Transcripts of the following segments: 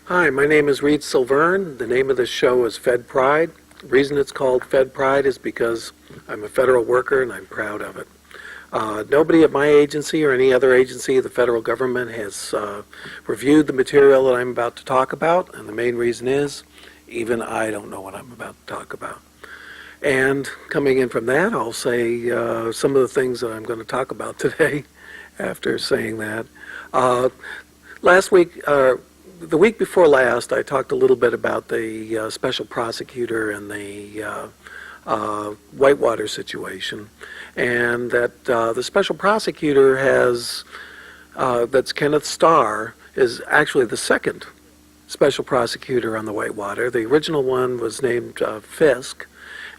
Hi, my name is Reed Silverne. The name of the show is Fed Pride. The reason it's called Fed Pride is because I'm a federal worker and I'm proud of it. Nobody at my agency or any other agency of the federal government has reviewed the material that I'm about to talk about, and the main reason is even I don't know what I'm about to talk about. And coming in from that, I'll say some of the things that I'm going to talk about today after saying that. Last week, the week before last, I talked a little bit about the special prosecutor and the Whitewater situation, and that the special prosecutor that's Kenneth Starr, is actually the second special prosecutor on the Whitewater. The original one was named Fisk,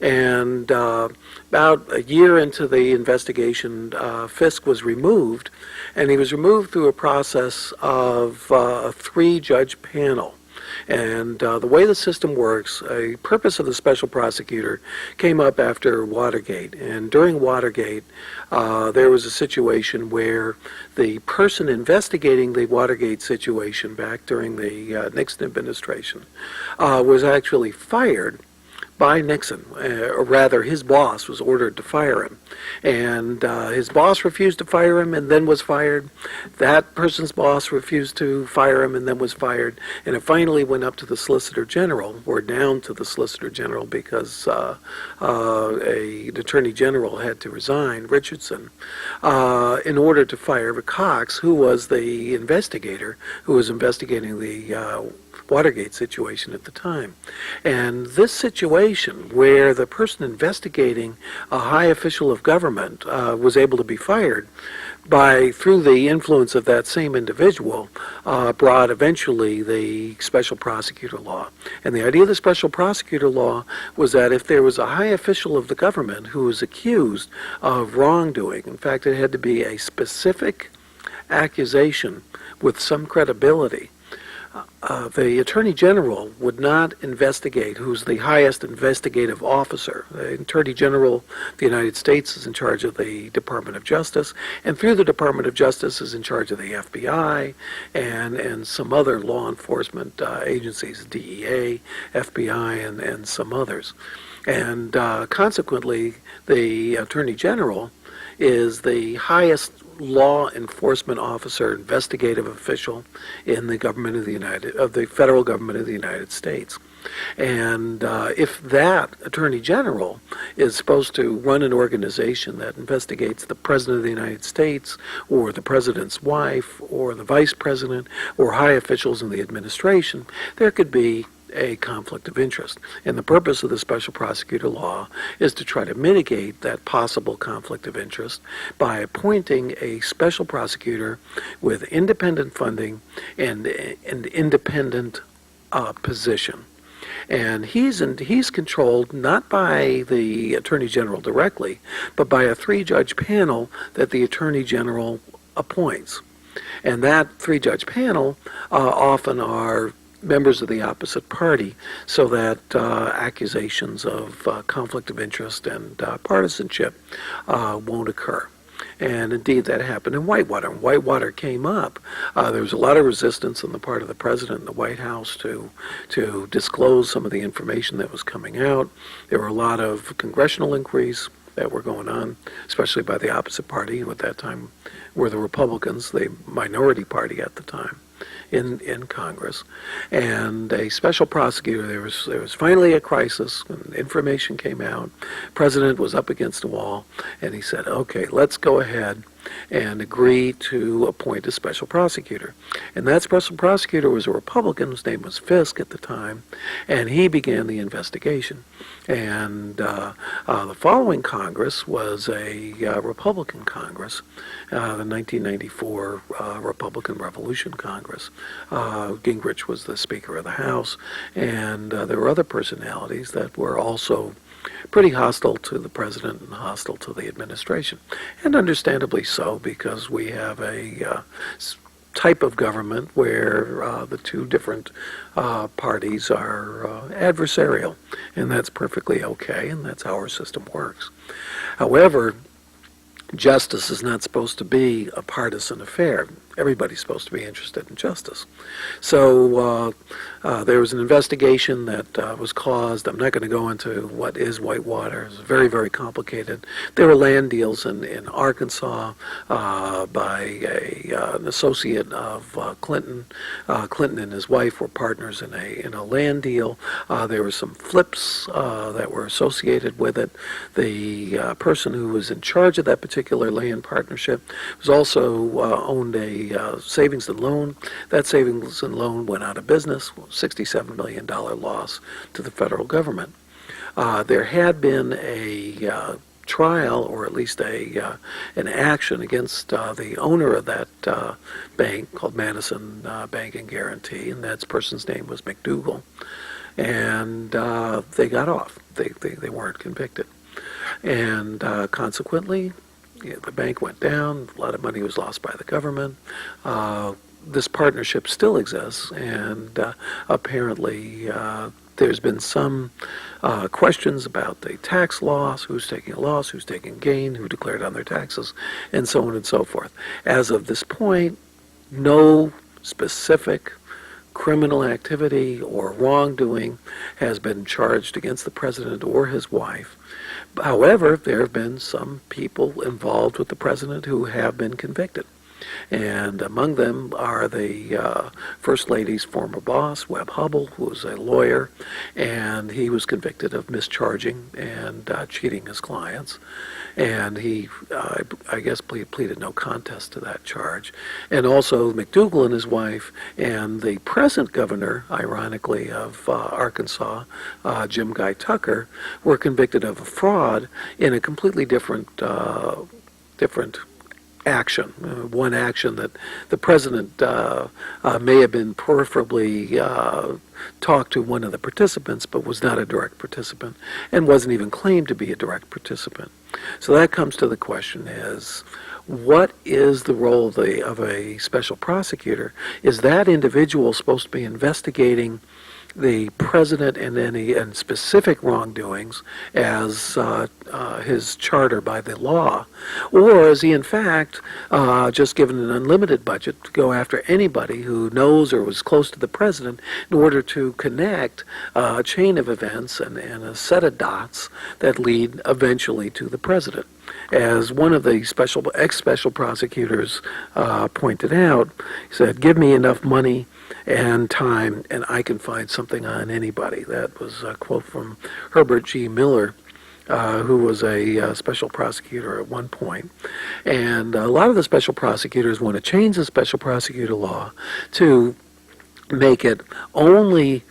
and about a year into the investigation, Fisk was removed, and he was removed through a process of a three-judge panel. And the way the system works, a purpose of the special prosecutor came up after Watergate. And during Watergate, there was a situation where the person investigating the Watergate situation back during the Nixon administration was actually fired by Nixon, or rather his boss was ordered to fire him. And his boss refused to fire him and then was fired. That person's boss refused to fire him and then was fired. And it finally went up to the Solicitor General, or down to the Solicitor General, because an Attorney General had to resign, Richardson, in order to fire Cox, who was the investigator who was investigating the Watergate situation at the time. And this situation where the person investigating a high official of government was able to be fired through the influence of that same individual brought eventually the special prosecutor law. And the idea of the special prosecutor law was that if there was a high official of the government who was accused of wrongdoing, in fact it had to be a specific accusation with some credibility, the Attorney General would not investigate who's the highest investigative officer. The Attorney General of the United States is in charge of the Department of Justice, and through the Department of Justice is in charge of the FBI and some other law enforcement agencies, DEA, FBI, and some others. And consequently, the Attorney General is the highest law enforcement officer, investigative official in the government of the federal government of the United States. And if that Attorney General is supposed to run an organization that investigates the President of the United States, or the President's wife, or the Vice President, or high officials in the administration, there could be a conflict of interest. And the purpose of the special prosecutor law is to try to mitigate that possible conflict of interest by appointing a special prosecutor with independent funding and an independent position. And he's controlled not by the Attorney General directly, but by a three-judge panel that the Attorney General appoints. And that three-judge panel often are members of the opposite party, so that accusations of conflict of interest and partisanship won't occur. And indeed, that happened in Whitewater. When Whitewater came up, there was a lot of resistance on the part of the President and the White House to disclose some of the information that was coming out. There were a lot of congressional inquiries that were going on, especially by the opposite party, who at that time were the Republicans, the minority party at the time in Congress. And a special prosecutor, there was finally a crisis, and information came out. The President was up against a wall, and he said, okay, let's go ahead and agree to appoint a special prosecutor. And that special prosecutor was a Republican. His name was Fisk at the time, and he began the investigation. And the following Congress was a Republican Congress, the 1994 Republican Revolution Congress. Gingrich was the Speaker of the House, and there were other personalities that were also pretty hostile to the President and hostile to the administration. And understandably so, because we have a type of government where the two different parties are adversarial, and that's perfectly okay, and that's how our system works. However, justice is not supposed to be a partisan affair. Everybody's supposed to be interested in justice. So there was an investigation that was caused. I'm not going to go into what is Whitewater. It's very, very complicated. There were land deals in Arkansas by an associate of Clinton. Clinton and his wife were partners in a land deal. There were some flips that were associated with it. The person who was in charge of that particular land partnership was also owned a savings and loan. That savings and loan went out of business, $67 million loss to the federal government. There had been a trial, or at least an action against the owner of that bank called Madison Bank and Guarantee, and that person's name was McDougal. And they got off. They weren't convicted. And consequently, the bank went down, a lot of money was lost by the government. This partnership still exists, and apparently there's been some questions about the tax loss, who's taking a loss, who's taking gain, who declared on their taxes, and so on and so forth. As of this point, no specific criminal activity or wrongdoing has been charged against the president or his wife. However, there have been some people involved with the president who have been convicted. And among them are the First Lady's former boss, Webb Hubbell, who was a lawyer, and he was convicted of mischarging and cheating his clients. And he, I guess, pleaded no contest to that charge. And also McDougal and his wife and the present governor, ironically, of Arkansas, Jim Guy Tucker, were convicted of a fraud in a completely different action. One action that the president may have been peripherally talked to one of the participants, but was not a direct participant and wasn't even claimed to be a direct participant. So that comes to the question is, what is the role of a special prosecutor? Is that individual supposed to be investigating the president and specific wrongdoings as his charter by the law, or is he in fact just given an unlimited budget to go after anybody who knows or was close to the president in order to connect a chain of events and a set of dots that lead eventually to the president? As one of the ex-special prosecutors pointed out, he said, "Give me enough money and time, and I can find something on anybody." That was a quote from Herbert G. Miller, who was a special prosecutor at one point. And a lot of the special prosecutors want to change the special prosecutor law to make it only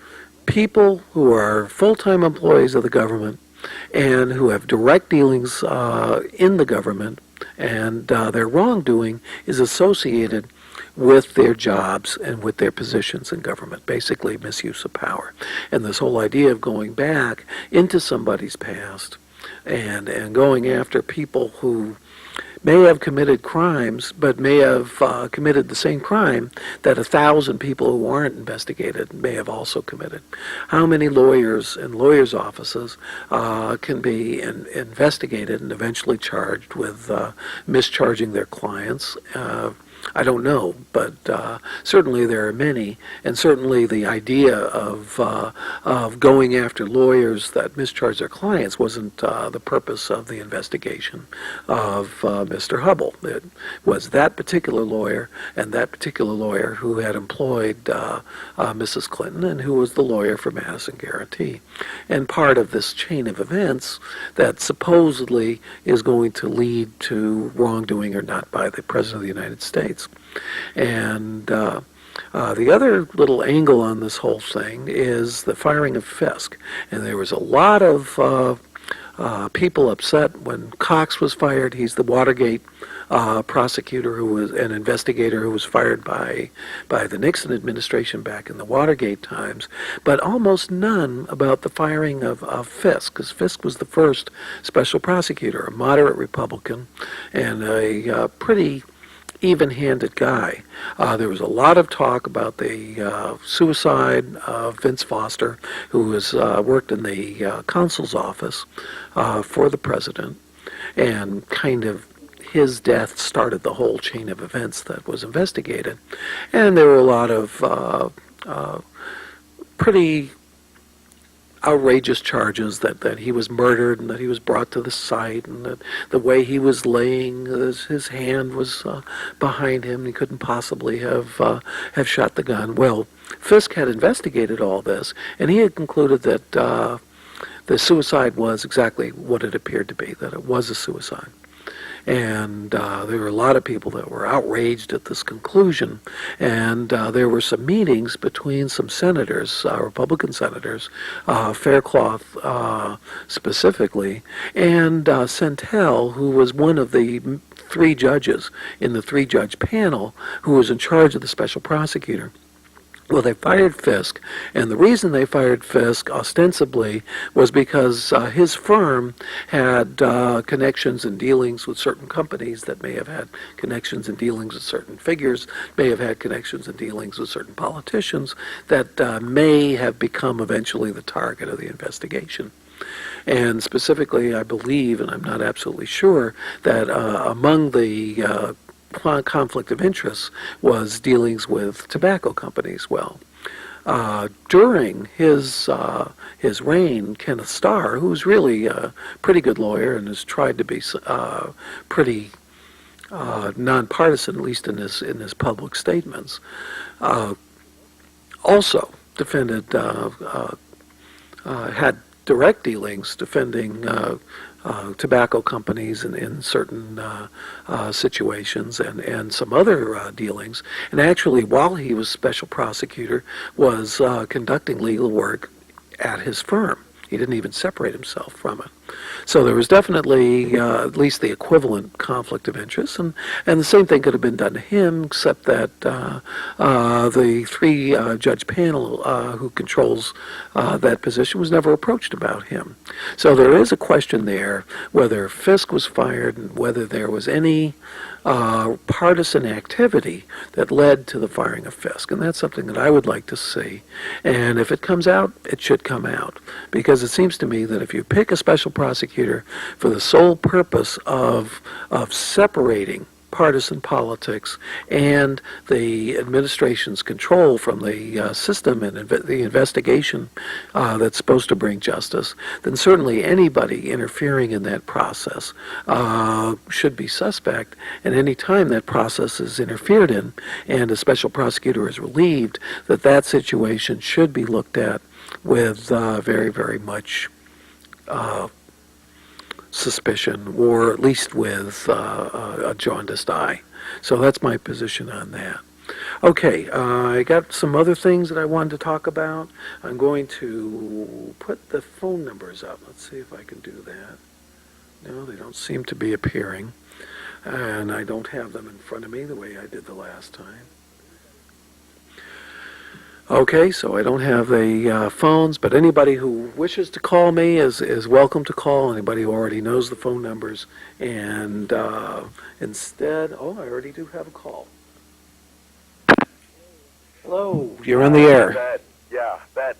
people who are full-time employees of the government and who have direct dealings in the government, and their wrongdoing is associated with their jobs and with their positions in government, basically misuse of power. And this whole idea of going back into somebody's past and going after people who may have committed crimes, but may have committed the same crime that 1,000 people who aren't investigated may have also committed. How many lawyers and lawyers' offices can be investigated and eventually charged with mischarging their clients? I don't know, but certainly there are many, and certainly the idea of going after lawyers that mischarge their clients wasn't the purpose of the investigation of Mr. Hubbell. It was that particular lawyer and that particular lawyer who had employed Mrs. Clinton and who was the lawyer for Madison Guarantee. And part of this chain of events that supposedly is going to lead to wrongdoing or not by the President of the United States. And the other little angle on this whole thing is the firing of Fisk. And there was a lot of people upset when Cox was fired. He's the Watergate prosecutor who was an investigator who was fired by the Nixon administration back in the Watergate times, but almost none about the firing of Fisk, because Fisk was the first special prosecutor, a moderate Republican and a pretty even-handed guy. There was a lot of talk about the suicide of Vince Foster, who was worked in the consul's office for the president, and kind of his death started the whole chain of events that was investigated. And there were a lot of pretty outrageous charges that he was murdered and that he was brought to the site and that the way he was laying, his hand was behind him. He couldn't possibly have shot the gun. Well, Fisk had investigated all this, and he had concluded that the suicide was exactly what it appeared to be, that it was a suicide. And there were a lot of people that were outraged at this conclusion. And there were some meetings between some senators, Republican senators, Faircloth specifically, and Santel, who was one of the three judges in the three-judge panel who was in charge of the special prosecutor. Well, they fired Fisk, and the reason they fired Fisk, ostensibly, was because his firm had connections and dealings with certain companies that may have had connections and dealings with certain figures, may have had connections and dealings with certain politicians that may have become eventually the target of the investigation. And specifically, I believe, and I'm not absolutely sure, that among the conflict of interest was dealings with tobacco companies. Well, during his reign, Kenneth Starr, who's really a pretty good lawyer and has tried to be pretty nonpartisan, at least in his public statements, also defended had direct dealings defending tobacco companies in certain situations and some other dealings. And actually, while he was special prosecutor, was conducting legal work at his firm. He didn't even separate himself from it. So there was definitely at least the equivalent conflict of interest, and the same thing could have been done to him, except that the three-judge panel who controls that position was never approached about him. So there is a question there whether Fisk was fired and whether there was any partisan activity that led to the firing of Fisk, and that's something that I would like to see. And if it comes out, it should come out, because it seems to me that if you pick a special prosecutor for the sole purpose of separating partisan politics and the administration's control from the system and the investigation that's supposed to bring justice, then certainly anybody interfering in that process should be suspect. And any time that process is interfered in and a special prosecutor is relieved, that situation should be looked at with very, very much suspicion, or at least with a jaundiced eye. So that's my position on that. Okay, I got some other things that I wanted to talk about. I'm going to put the phone numbers up. Let's see if I can do that. No, they don't seem to be appearing. And I don't have them in front of me the way I did the last time. Okay, so I don't have the phones, but anybody who wishes to call me is welcome to call. Anybody who already knows the phone numbers. And instead, I already do have a call. Hello, you're on the air. Bet.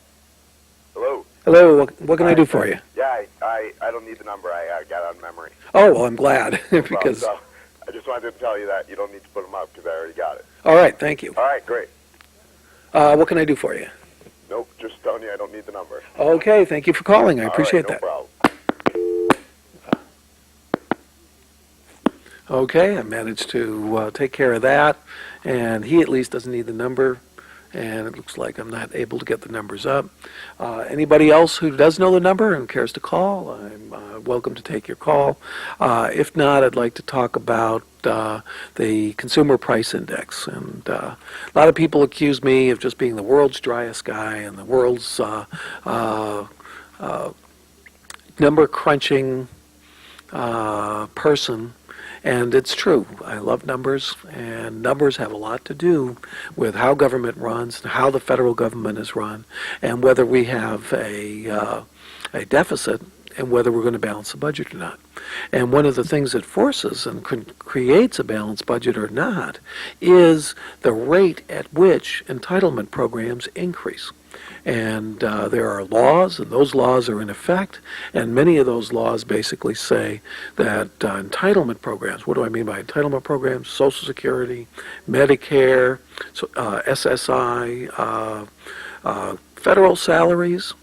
Hello. Hello, what can I do for you? Yeah, I don't need the number. I got it on memory. Oh, well, I'm glad, because... So, I just wanted to tell you that you don't need to put them up because I already got it. All right, thank you. All right, great. What can I do for you? Nope, just telling you I don't need the number. Okay, thank you for calling. I appreciate that. No problem. Okay, I managed to take care of that, and he at least doesn't need the number, and it looks like I'm not able to get the numbers up. Anybody else who does know the number and cares to call, I'm welcome to take your call. If not, I'd like to talk about the Consumer Price Index. And a lot of people accuse me of just being the world's driest guy and the world's number crunching person. And it's true. I love numbers, and numbers have a lot to do with how government runs and how the federal government is run, and whether we have a deficit and whether we're going to balance the budget or not. And one of the things that forces and creates a balanced budget or not is the rate at which entitlement programs increase. And there are laws, and those laws are in effect, and many of those laws basically say that entitlement programs, what do I mean by entitlement programs? Social Security, Medicare, SSI, federal salaries,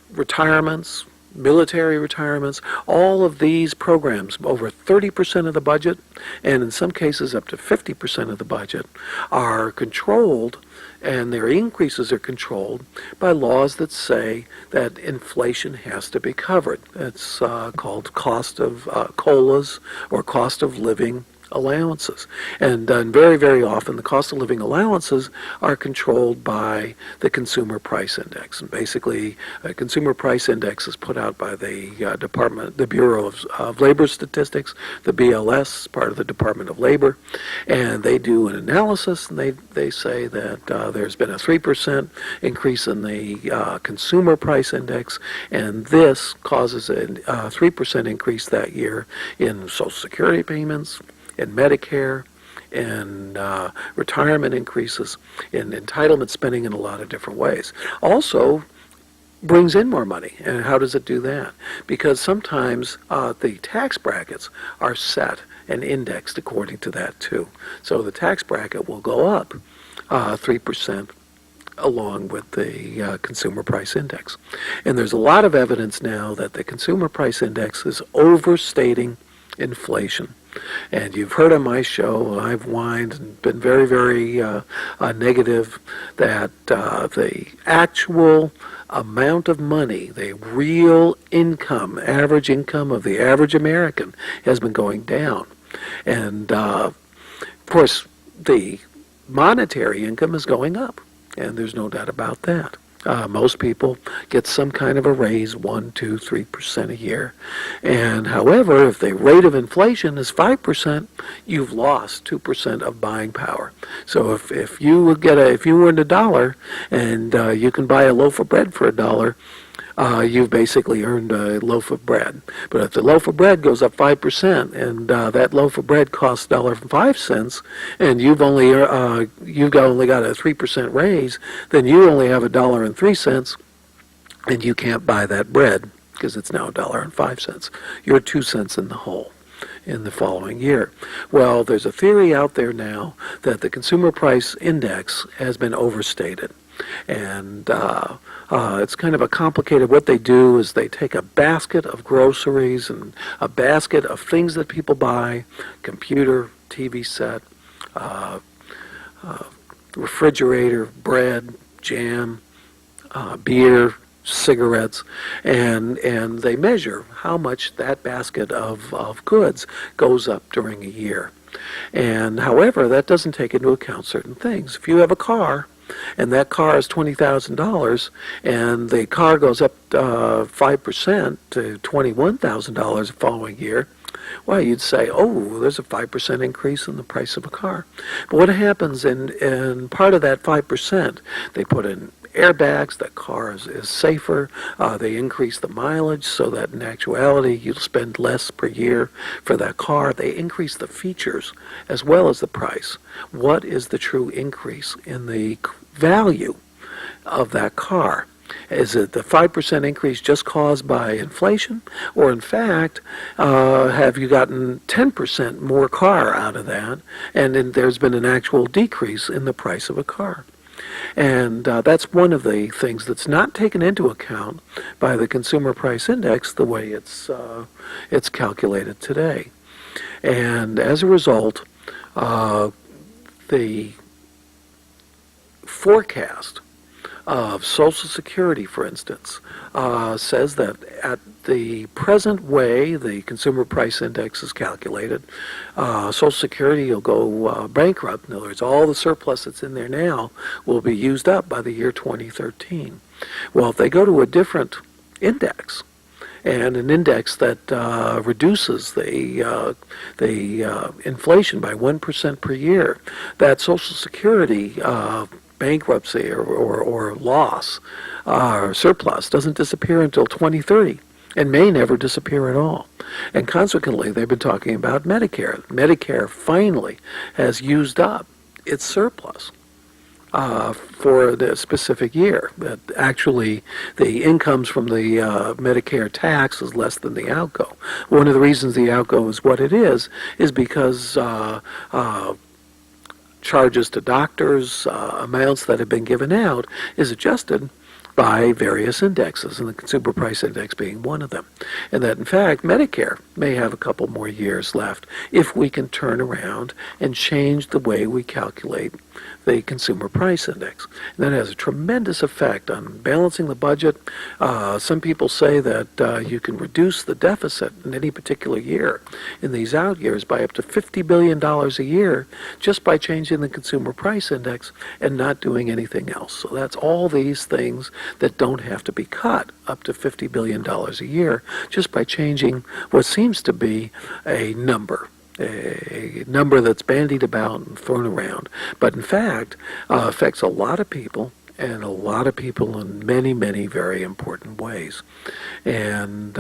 retirements, military retirements, all of these programs, over 30% of the budget, and in some cases up to 50% of the budget, are controlled, and their increases are controlled by laws that say that inflation has to be covered. It's called cost of COLAs, or cost of living allowances. And very, very often the cost of living allowances are controlled by the Consumer Price Index. And basically, a Consumer Price Index is put out by the Bureau of Labor Statistics, the BLS, part of the Department of Labor, and they do an analysis, and they say that there's been a 3% increase in the Consumer Price Index, and this causes a 3% increase that year in Social Security payments, in Medicare, in retirement increases, in entitlement spending in a lot of different ways. Also brings in more money. And how does it do that? Because sometimes the tax brackets are set and indexed according to that too. So the tax bracket will go up 3% along with the Consumer Price Index. And there's a lot of evidence now that the Consumer Price Index is overstating inflation. And you've heard on my show, I've whined and been very, very negative that the actual amount of money, the real income, average income of the average American has been going down. And of course, the monetary income is going up, and there's no doubt about that. Most people get some kind of a raise, 1%, 2%, 3% a year. And however, if the rate of inflation is 5%, you've lost 2% of buying power. So if you earned $1 and you can buy a loaf of bread for $1, you've basically earned a loaf of bread. But if the loaf of bread goes up 5%, and that loaf of bread costs $1.05, and you've only got a 3% raise, then you only have $1.03, and you can't buy that bread because it's now $1.05. You're 2 cents in the hole in the following year. Well, there's a theory out there now that the Consumer Price Index has been overstated. And it's kind of a complicated, what they do is they take a basket of groceries and a basket of things that people buy, computer, TV set, refrigerator, bread, jam, beer, cigarettes, and they measure how much that basket of goods goes up during a year. And however, that doesn't take into account certain things. If you have a car, and that car is $20,000, and the car goes up 5% to $21,000 the following year, well, you'd say, oh, there's a 5% increase in the price of a car. But what happens in part of that 5%, they put in airbags, that car is safer, they increase the mileage so that in actuality you'll spend less per year for that car. They increase the features as well as the price. What is the true increase in the value of that car? Is it the 5% increase just caused by inflation? Or in fact, have you gotten 10% more car out of that, and then there's been an actual decrease in the price of a car? And that's one of the things that's not taken into account by the Consumer Price Index the way it's calculated today. And as a result, the forecast of Social Security, for instance, says that at the present way the Consumer Price Index is calculated, Social Security will go bankrupt. In other words, all the surplus that's in there now will be used up by the year 2013. Well, if they go to a different index, and an index that reduces the inflation by 1% per year, that Social Security bankruptcy or loss or surplus doesn't disappear until 2030 and may never disappear at all. And consequently, they've been talking about Medicare. Medicare finally has used up its surplus. for the specific year. That actually, the incomes from the Medicare tax is less than the outgo. One of the reasons the outgo is what it is because charges to doctors, amounts that have been given out, is adjusted by various indexes, and the Consumer Price Index being one of them. And that, in fact, Medicare may have a couple more years left if we can turn around and change the way we calculate the Consumer Price Index. And that has a tremendous effect on balancing the budget. Some people say that you can reduce the deficit in any particular year in these out years by up to $50 billion a year just by changing the Consumer Price Index and not doing anything else. So that's all these things that don't have to be cut, up to $50 billion a year, just by changing what seems to be a number that's bandied about and thrown around, but in fact affects a lot of people, and a lot of people in many, many very important ways. And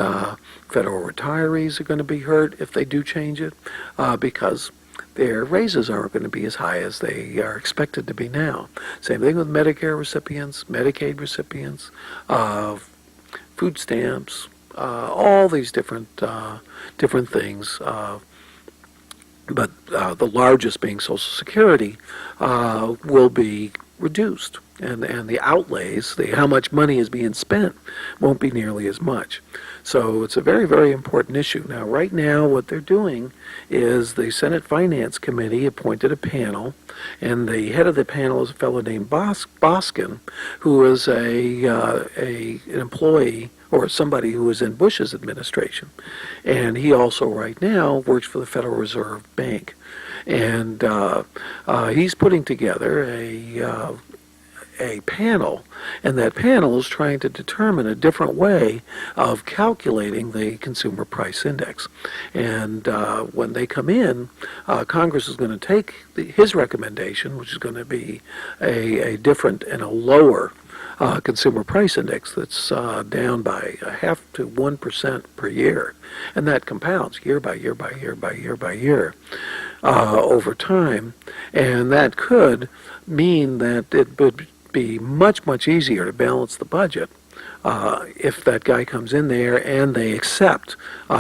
federal retirees are going to be hurt if they do change it because their raises aren't going to be as high as they are expected to be now. Same thing with Medicare recipients, Medicaid recipients, food stamps, all these different things. But the largest being Social Security will be reduced, and the outlays, how much money is being spent, won't be nearly as much. So it's a very, very important issue. Now, right now, what they're doing is the Senate Finance Committee appointed a panel, and the head of the panel is a fellow named Boskin, who is an employee or somebody who was in Bush's administration. And he also right now works for the Federal Reserve Bank. And he's putting together a panel, and that panel is trying to determine a different way of calculating the Consumer Price Index. And when they come in, Congress is going to take his recommendation, which is going to be a different and a lower Consumer Price Index that's down by 0.5 to 1% per year, and that compounds year by year by year by year by year over time, and that could mean that it would be much, much easier to balance the budget if that guy comes in there and they accept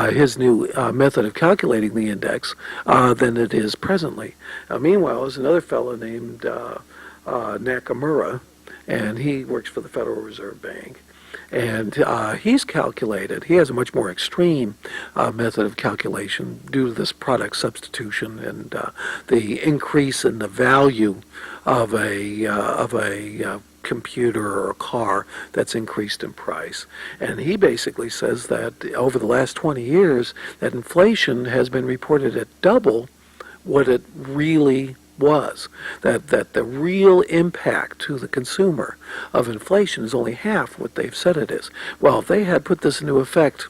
his new method of calculating the index than it is presently. Meanwhile, there's another fellow named Nakamura, and he works for the Federal Reserve Bank. And he's calculated, he has a much more extreme method of calculation due to this product substitution and the increase in the value of a computer or a car that's increased in price. And he basically says that over the last 20 years, that inflation has been reported at double what it really was, that the real impact to the consumer of inflation is only half what they've said it is. Well, if they had put this into effect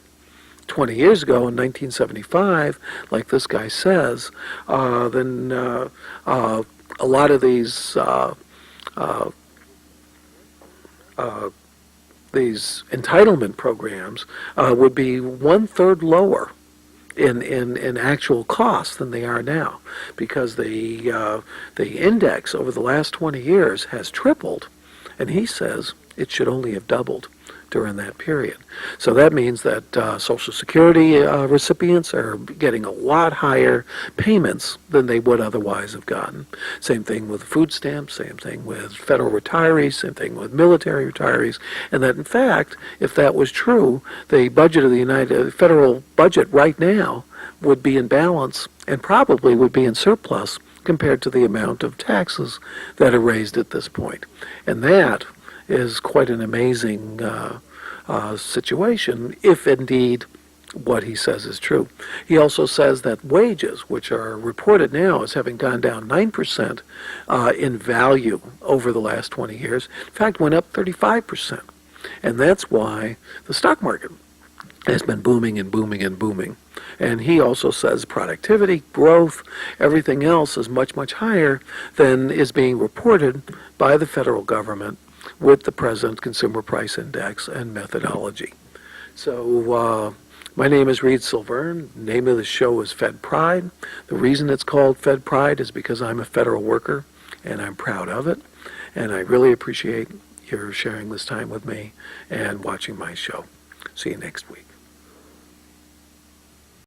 20 years ago in 1975, like this guy says, then a lot of these entitlement programs would be 1/3 lower in actual costs than they are now, because the index over the last 20 years has tripled, and he says it should only have doubled during that period. So that means that Social Security recipients are getting a lot higher payments than they would otherwise have gotten. Same thing with food stamps, same thing with federal retirees, same thing with military retirees, and that in fact, if that was true, the budget of the federal budget right now would be in balance and probably would be in surplus compared to the amount of taxes that are raised at this point. And that is quite an amazing situation, if indeed what he says is true. He also says that wages, which are reported now as having gone down 9% in value over the last 20 years, in fact went up 35%. And that's why the stock market has been booming and booming and booming. And he also says productivity, growth, everything else is much, much higher than is being reported by the federal government with the present Consumer Price Index and methodology. So my name is Reed Silverne. The name of the show is Fed Pride. The reason it's called Fed Pride is because I'm a federal worker and I'm proud of it. and I really appreciate your sharing this time with me and watching my show. See you next week.